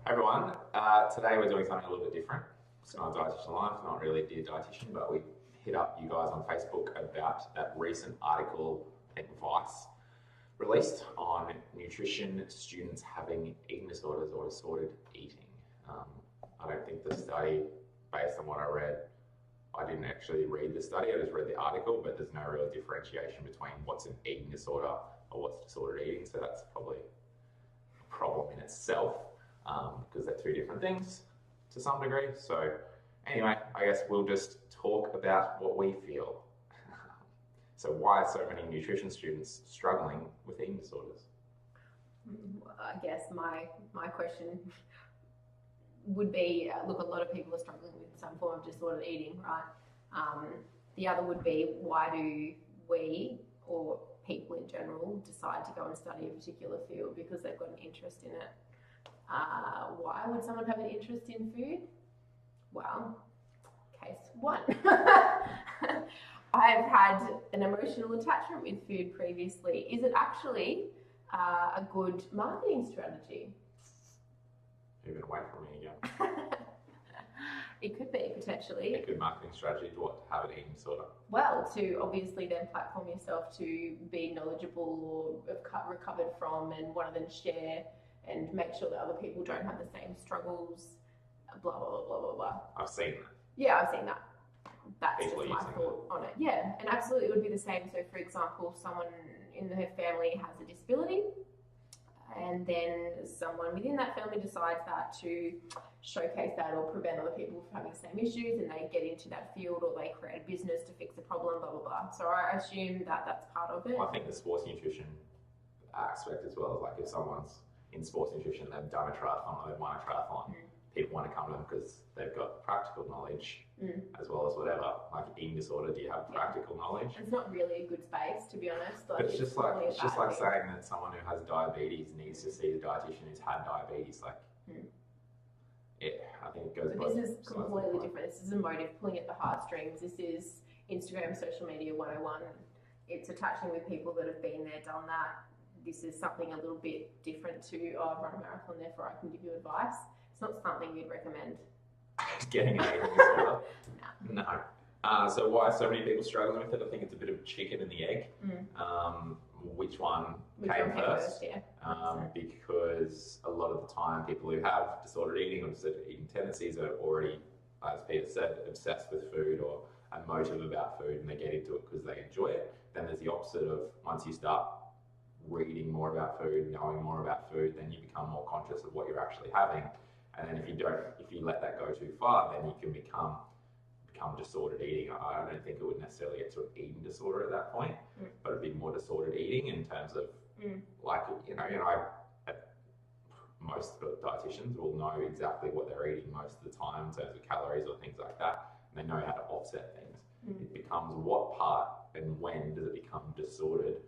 Hey everyone, today we're doing something a little bit different. It's not a Dietitian Live, not really a Dear Dietitian, but we hit up you guys on Facebook about that recent article, I think Vice, released on nutrition students having eating disorders or disordered eating. I don't think the study, based on what I read, I didn't actually read the study, I just read the article, but there's no real differentiation between what's an eating disorder or what's disordered eating, so that's probably a problem in itself. Because they're two different things to some degree. So anyway, I guess we'll just talk about what we feel. So why are so many nutrition students struggling with eating disorders? I guess my question would be, look, a lot of people are struggling with some form of disordered eating, right? The other would be, why do we, or people in general, decide to go and study a particular field? Because they've got an interest in it. Why would someone have an interest in food? Well, case one. I've had an emotional attachment with food previously. Is it actually a good marketing strategy? Moving away from me again. It could be, potentially. A good marketing strategy to what? To have an eating disorder? Well, to obviously then platform yourself to be knowledgeable or have recovered from and want to then share and make sure that other people don't have the same struggles, blah, blah, blah, blah, blah, blah. I've seen that. Yeah, I've seen that. That's People just my thought on it. Yeah, and absolutely it would be the same. So, for example, someone in her family has a disability, and then someone within that family decides that to showcase that or prevent other people from having the same issues, and they get into that field or they create a business to fix the problem, blah, blah, blah. So I assume that that's part of it. Well, I think the sports nutrition aspect as well is like if someone's in sports nutrition, they've done a triathlon or they've won a triathlon, people want to come to them because they've got practical knowledge as well as whatever. Like eating disorder, do you have practical knowledge? It's not really a good space, to be honest. Like, but it's just like saying that someone who has diabetes needs to see the dietitian who's had diabetes. Like, I think it goes. But this is completely different. This is emotive, pulling at the heartstrings. This is Instagram, social media 101. It's attaching with people that have been there, done that. This is something a little bit different to, I've run a marathon, therefore I can give you advice. It's not something you'd recommend. Getting an eating disorder? No. So why are so many people struggling with it? I think it's a bit of chicken and the egg. Which one came first? Yeah. Because a lot of the time people who have disordered eating or disordered eating tendencies are already, as Peter said, obsessed with food or emotive about food, and they get into it because they enjoy it. Then there's the opposite of, once you start reading more about food, knowing more about food, then you become more conscious of what you're actually having. And then if you let that go too far, then you can become disordered eating. I don't think it would necessarily get to an eating disorder at that point, but it'd be more disordered eating in terms of like, most dietitians will know exactly what they're eating most of the time in terms of calories or things like that. And they know how to offset things. It becomes what part and when does it become disordered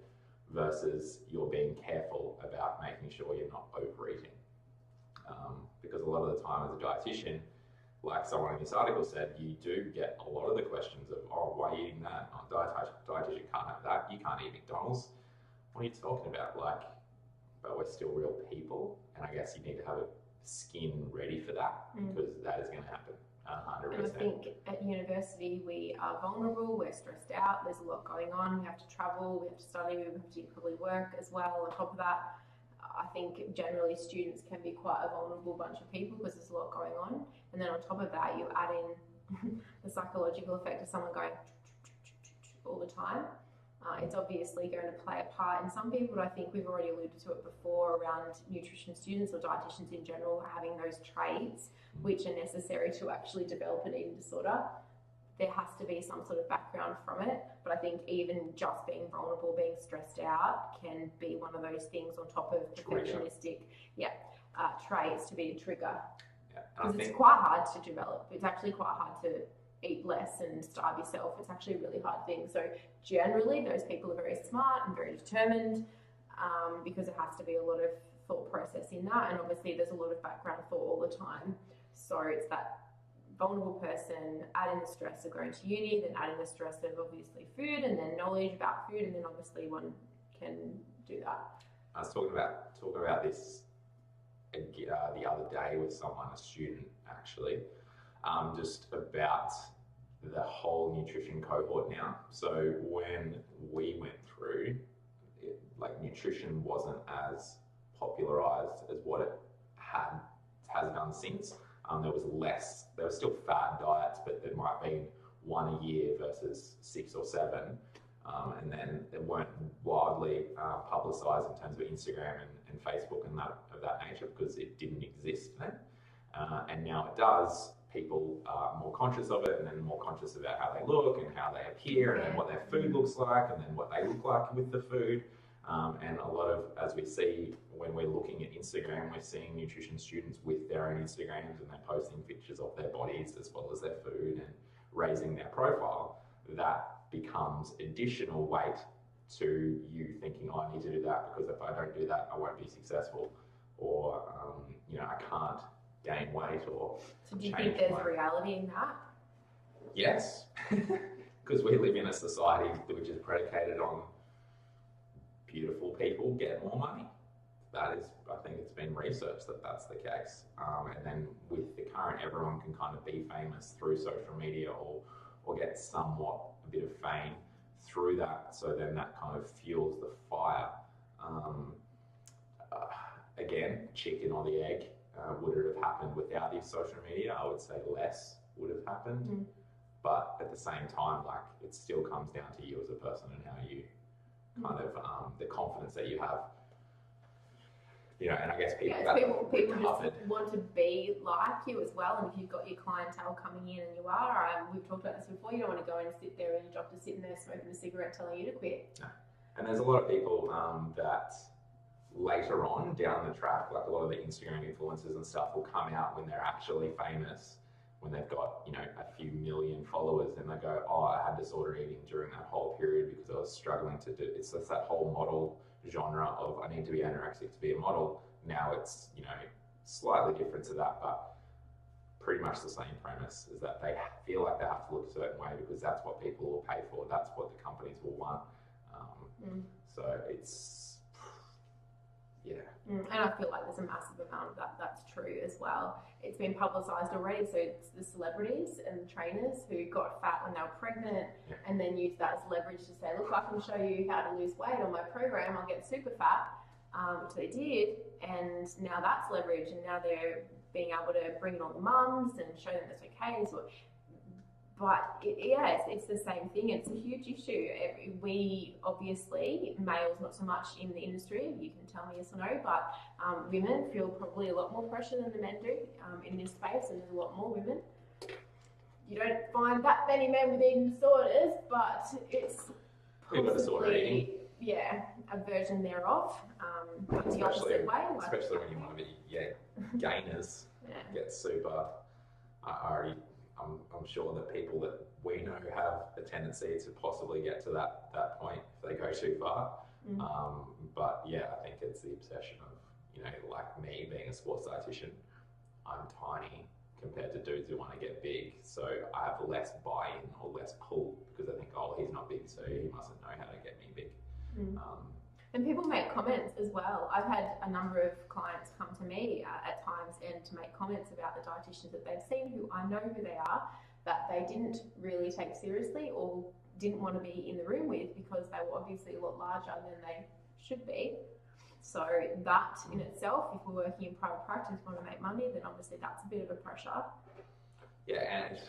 versus you're being careful about making sure you're not overeating. Because a lot of the time as a dietitian, like someone in this article said, you do get a lot of the questions of, oh, why are you eating that? Oh, dietitian can't have that. You can't eat McDonald's. What are you talking about? Like, but we're still real people. And I guess you need to have a skin ready for that because that is going to happen. 100%. And I think at university we are vulnerable, we're stressed out, there's a lot going on, we have to travel, we have to study, we have to probably work as well. On top of that, I think generally students can be quite a vulnerable bunch of people because there's a lot going on. And then on top of that, you add in the psychological effect of someone going all the time. It's obviously going to play a part in some people, but I think we've already alluded to it before around nutrition students or dietitians in general having those traits which are necessary to actually develop an eating disorder. There has to be some sort of background from it, but I think even just being vulnerable, being stressed out can be one of those things on top of perfectionistic traits to be a trigger. Because it's quite hard to develop. It's actually quite hard to eat less and starve yourself. It's actually a really hard thing. So generally those people are very smart and very determined because there has to be a lot of thought process in that, and obviously there's a lot of background thought all the time. So it's that vulnerable person, add in the stress of going to uni, then add in the stress of obviously food, and then knowledge about food, and then obviously one can do that. I was talking about this the other day with someone, a student actually, just about the whole nutrition cohort now. So when we went through, like nutrition wasn't as popularized as what it has done since. There was less. There were still fad diets, but there might be one a year versus 6 or 7. And then they weren't widely publicised in terms of Instagram and Facebook and that of that nature because it didn't exist then. And now it does. People are more conscious of it and then more conscious about how they look and how they appear and then what their food looks like and then what they look like with the food. And a lot of, as we see when we're looking at Instagram, we're seeing nutrition students with their own Instagrams and they're posting pictures of their bodies as well as their food and raising their profile. That becomes additional weight to you thinking, oh, I need to do that because if I don't do that, I won't be successful, or I can't gain weight or. So do you think there's reality in that? Yes, because we live in a society which is predicated on beautiful people get more money. That is, I think it's been researched that that's the case. And then with the current, everyone can kind of be famous through social media or get somewhat a bit of fame through that. So then that kind of fuels the fire. Again, chicken or the egg. Would it have happened without the social media? I would say less would have happened. But at the same time, like, it still comes down to you as a person and how you kind of the confidence that you have. And I guess people just want to be like you as well. And if you've got your clientele coming in and you are, we've talked about this before, you don't want to go and sit there and your doctor's sitting there smoking a cigarette telling you to quit. No. And there's a lot of people that later on down the track, like a lot of the Instagram influencers and stuff will come out when they're actually famous, when they've got, a few million followers, and they go, oh, I had disorder eating during that whole period because I was struggling to do, it's just that whole model genre of I need to be anorexic to be a model. Now it's, slightly different to that, but pretty much the same premise, is that they feel like they have to look a certain way because that's what people will pay for, that's what the companies will want. So it's, yeah. And I feel like there's a massive amount of that's true as well. It's been publicised already, so it's the celebrities and the trainers who got fat when they were pregnant and then used that as leverage to say, look, I can show you how to lose weight on my program, I'll get super fat, which they did, and now that's leverage, and now they're being able to bring it on the mums and show them it's okay. So, but it's the same thing. It's a huge issue. We obviously, males not so much in the industry, you can tell me yes or no, but women feel probably a lot more pressure than the men do in this space, and there's a lot more women. You don't find that many men with eating disorders, but it's possibly, a version thereof, but the opposite way. Especially when you want to be, gainers, get super, I'm sure that people that we know have a tendency to possibly get to that point if they go too far. But I think it's the obsession of, like me being a sports dietitian, I'm tiny compared to dudes who want to get big. So I have less buy-in or less pull because I think, oh, he's not big, so he mustn't know how to get me big. And people make comments as well. I've had a number of clients come to me at times and to make comments about the dietitians that they've seen who I know who they are, that they didn't really take seriously or didn't want to be in the room with because they were obviously a lot larger than they should be. So that in itself, if we're working in private practice, we want to make money, then obviously that's a bit of a pressure. Yeah, and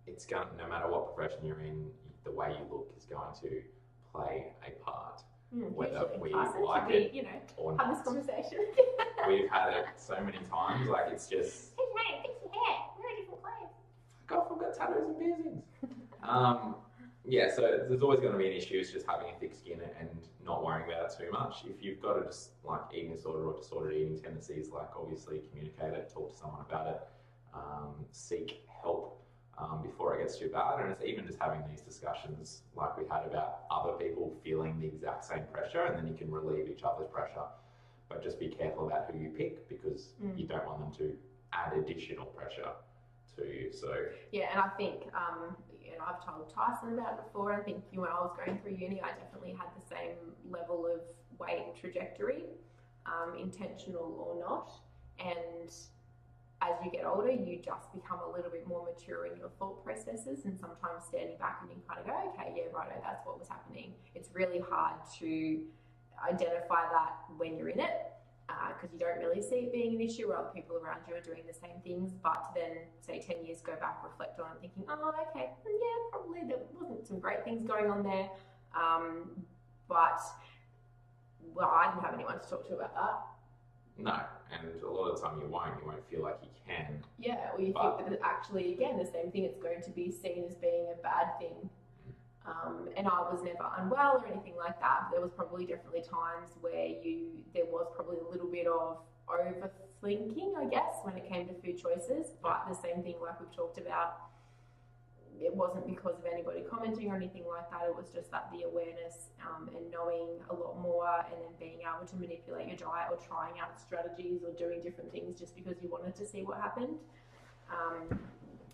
it's going, no matter what profession you're in, the way you look is going to play a part. Whether we like it or not. Have this conversation. We've had it so many times, like it's just... Hey mate, fix your hair, we're in different clothes. Fuck off, I've got tattoos and piercings. So there's always going to be an issue, it's just having a thick skin and not worrying about it too much. If you've got a eating disorder or disordered eating tendencies, like obviously communicate it, talk to someone about it, seek help before it gets too bad. And it's even just having these discussions like we had about other people feeling the exact same pressure, and then you can relieve each other's pressure. But just be careful about who you pick because you don't want them to add additional pressure to you. So and I think I've told Tyson about it before. I think when I was going through uni, I definitely had the same level of weight trajectory. intentional or not. And as you get older, you just become a little bit more mature in your thought processes, and sometimes standing back and you kind of go, okay, yeah, righto, that's what was happening. It's really hard to identify that when you're in it, because you don't really see it being an issue, or other people around you are doing the same things. But then, say 10 years go back, reflect on it, thinking, oh, okay, yeah, probably there wasn't some great things going on there, but well, I didn't have anyone to talk to about that. No, and a lot of the time you won't feel like you can. Yeah, or you think that it's actually, again, the same thing, it's going to be seen as being a bad thing. And I was never unwell or anything like that, but there was probably definitely times where there was probably a little bit of overthinking, I guess, when it came to food choices. But the same thing, like we've talked about, it wasn't because of anybody commenting or anything like that. It was just that the awareness and knowing a lot more, and then being able to manipulate your diet or trying out strategies or doing different things just because you wanted to see what happened.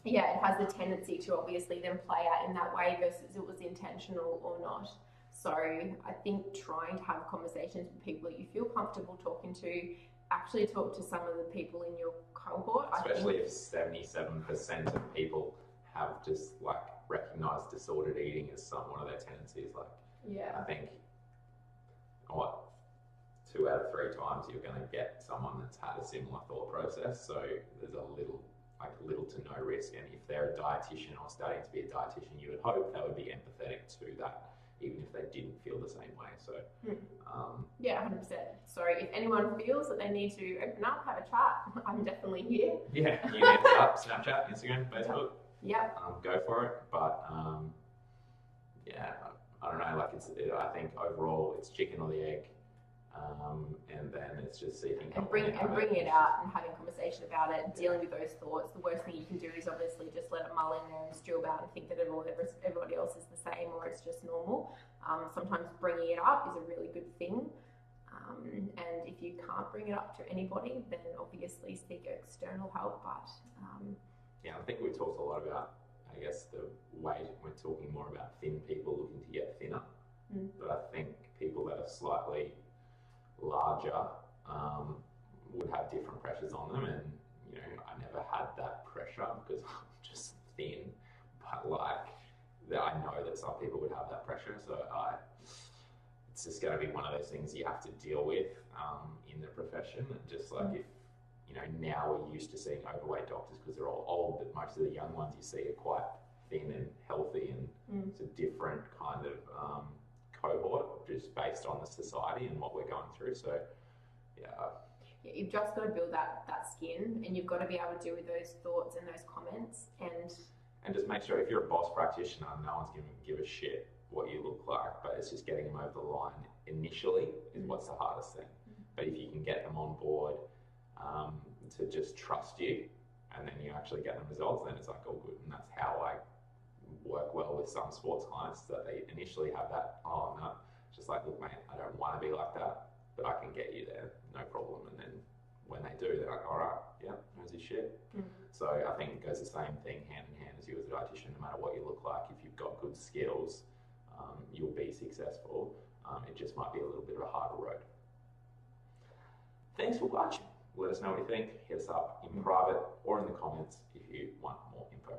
Yeah, it has the tendency to obviously then play out in that way versus it was intentional or not. So I think trying to have conversations with people that you feel comfortable talking to, actually talk to some of the people in your cohort. Especially if 77% of people have just like recognized disordered eating as one of their tendencies. Like, yeah, I think 2 out of 3 times you're going to get someone that's had a similar thought process. So there's a little to no risk. And if they're a dietitian or studying to be a dietitian, you would hope they would be empathetic to that, even if they didn't feel the same way. So yeah, 100%. So if anyone feels that they need to open up, have a chat, I'm definitely here. Yeah, you need to up Snapchat, Instagram, Facebook. Yep. Go for it. But yeah, I don't know. Like I think overall it's chicken or the egg, and then it's just seeking help bringing it out and having a conversation about it, dealing with those thoughts. The worst thing you can do is obviously just let it mull in there and stew about and think that everybody else is the same or it's just normal. Sometimes bringing it up is a really good thing. And if you can't bring it up to anybody, then obviously seek external help. But yeah, I think we talked a lot about, I guess, the weight. We're talking more about thin people looking to get thinner. But I think people that are slightly larger would have different pressures on them. And, you know, I never had that pressure because I'm just thin. But like, I know that some people would have that pressure. So it's just going to be one of those things you have to deal with in the profession. Just like if, you know, now we're used to seeing overweight doctors because they're all old, but most of the young ones you see are quite thin and healthy, and it's a different kind of cohort just based on the society and what we're going through. So yeah, you've just got to build that skin, and you've got to be able to deal with those thoughts and those comments, and just make sure if you're a boss practitioner, no one's going to give a shit what you look like, but it's just getting them over the line initially is what's the hardest thing. But if you can get them on board to just trust you, and then you actually get them results, then it's like all good. And that's how I work well with some sports clients, that they initially have that, oh no, just like, look mate, I don't want to be like that, but I can get you there, no problem. And then when they do, they're like, all right, yeah, knows his shit. So I think it goes the same thing hand in hand as you as a dietitian. No matter what you look like, if you've got good skills, you'll be successful. It just might be a little bit of a harder road. Thanks for watching. Let us know what you think. Hit us up in private or in the comments if you want more info.